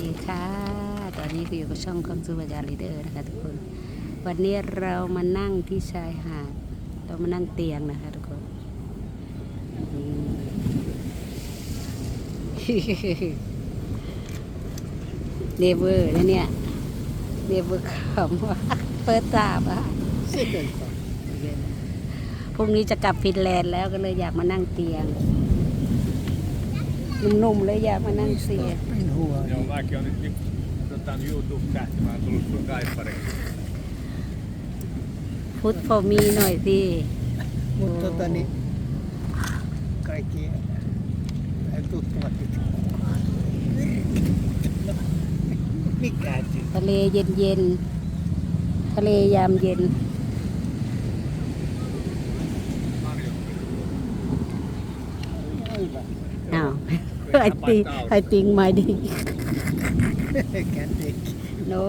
ดีค่ะตอนนี้คืออยู่กับช่องคำสุวรรณลีเดอร์นะคะทุกคนวันนี้เรามานั่งที่ชายหาดเรามานั่งเตียงนะคะทุกคนเนเวอร์นะเนี่ยเนเวอร์คำว่าเปิดตาบ้าพรุ่งนี้จะกลับฟินแลนด์แล้วก็เลยอยากมานั่งเตียงนุ่มๆเลยอยากมานั่งเตียง Joo, mäkin on nyt YouTube-tähtimään tullut sun kaippareiksi. พุทโฟมีหน่อยสิ Mutta niin kaikki tuttuvat nyt. Mikä se? ทะเลเย็นๆทะเลยามเย็นอ้าว I think my dick Kätik. no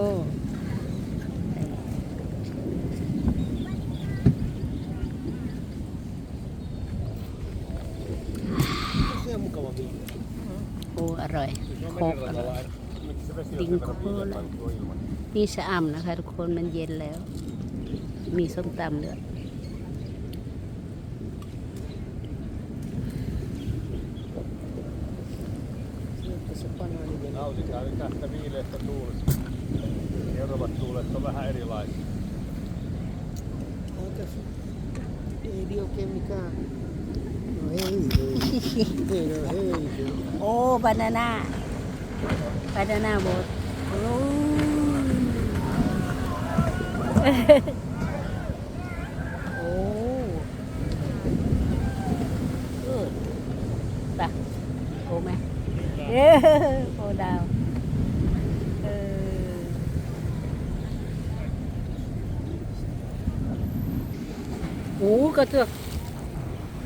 Se on mukava viikko. โอ้อร่อยโคกอร่อย ติงโคเลยนี่ชะอำนะคะทุกคนมันเย็นแล้ว มีส้มตำด้วย Nautitaan nyt tästä viileästä tuulesta. Seuraavat tuulet on vähän erilaisia. Ootas. Ei di oikein mikään. No ei. Ei no ei. โอ้บานาน่าโบ๊ทโอ้โอ้ปะโอ้ไหมโอ้ดาวโอ้ก็เจอ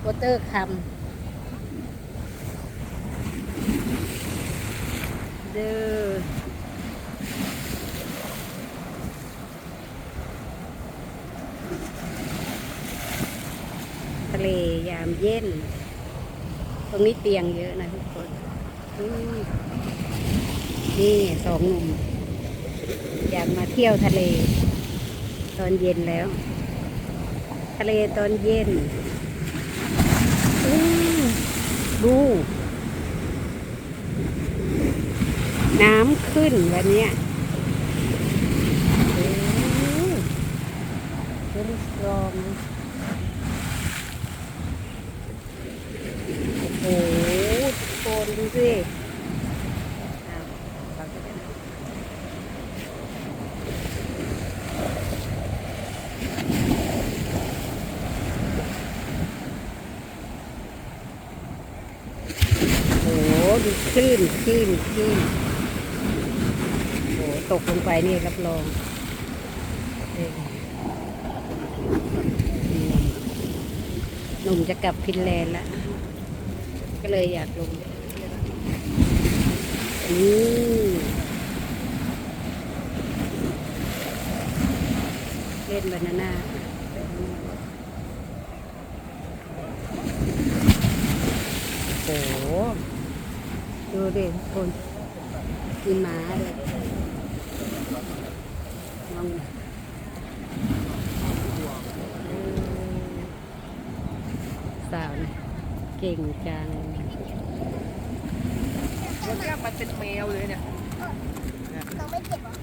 วอเตอร์คำเด้อทะเลยามเย็นตรงนี้เตียงเยอะนะทุกคนนี่สองหนุ่มอยากมาเที่ยวทะเลตอนเย็นแล้ว ทะเลตอนเย็นดูน้ำขึ้นวันนี้เฮ้ยสตรองโอ้โหโคนดูสิดูคลื่นโอ้ตกลงไปนี่รับรองหนุ่มจะกลับฟินแลนด์แล้วก็เลยอยากลงเล่นบานาน่าโอ้ดูดิคนมีหมาเลยมองสาวนะเก่งจัง แล้วแก้มมันเป็นแมวเลยเนี่ย เราไม่เจ็บหรอ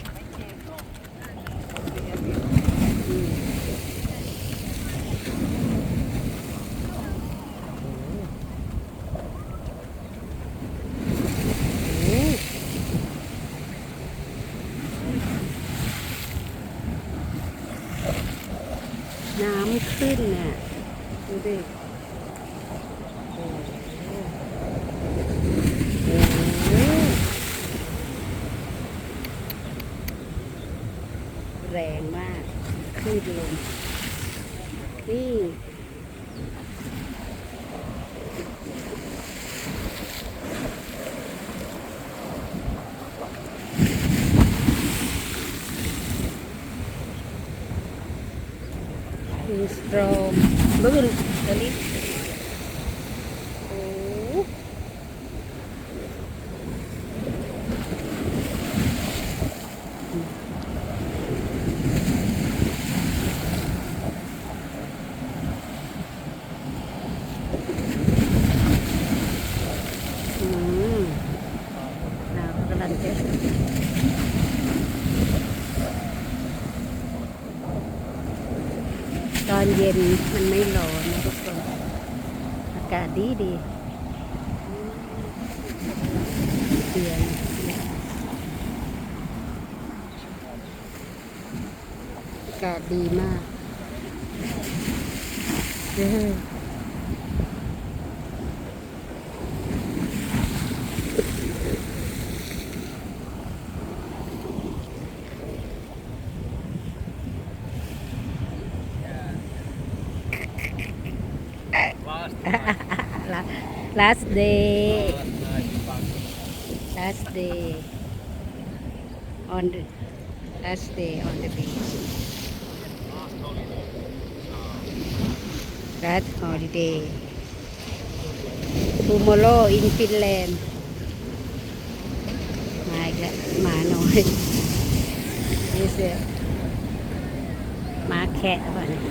น้ำขึ้นน่ะดูดิแรงมากขึ้นลมนี่ดูสตรอมบึ้งตอนนี้โอ้ ทันเจ้ะตอนเย็นมันไม่ร้อนนะทุกคนอากาศดีดีเดือนอากาศดีมากlast day last day on the last day on the beach last holiday tomorrow in Finland มาอีกแล้วหมาน้อยนี่เสือหมาแคะป่ะเนี่ย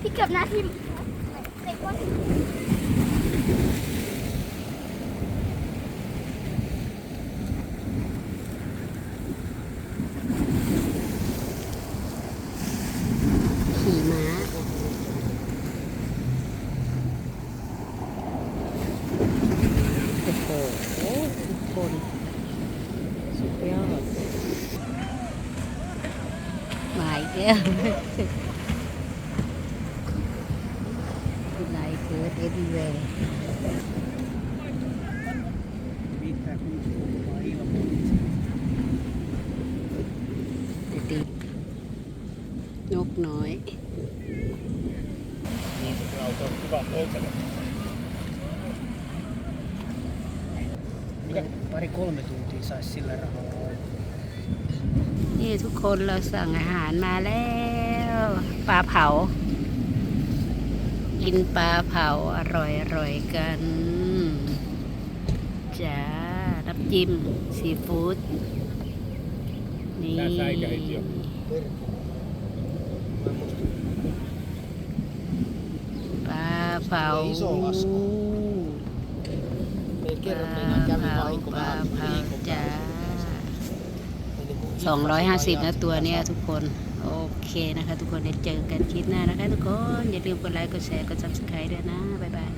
พี่เก็บหน้าที่เด็กว่า ขี่ม้าโอ้โหทุกคนสุดยอดมาอีกแล้วไลท์เกิด everywhere ดีนกน้อย Niin se auto on hyvä hoitele. Pari-kolme tuntia saisi sillä rahalla. นี่ทุกคนเราสั่งอาหารมาแล้วปลาเผา กินปลาเผาอร่อยๆกันจ้าน้ำจิ้มซีฟู้ดนี่ ปลาเผา Ei ป kerro, ลา meinaan kävi เผา vahinko ปลา vähän เผา viikon จ้า päästä. 250นะตัวเนี้ยทุกคน โอเคนะคะทุกคนเดี๋ยวเจอกันคลิปหน้านะคะทุกคน อย่าลืมกดไลค์กดแชร์กด subscribe ด้วยนะ บ๊ายบาย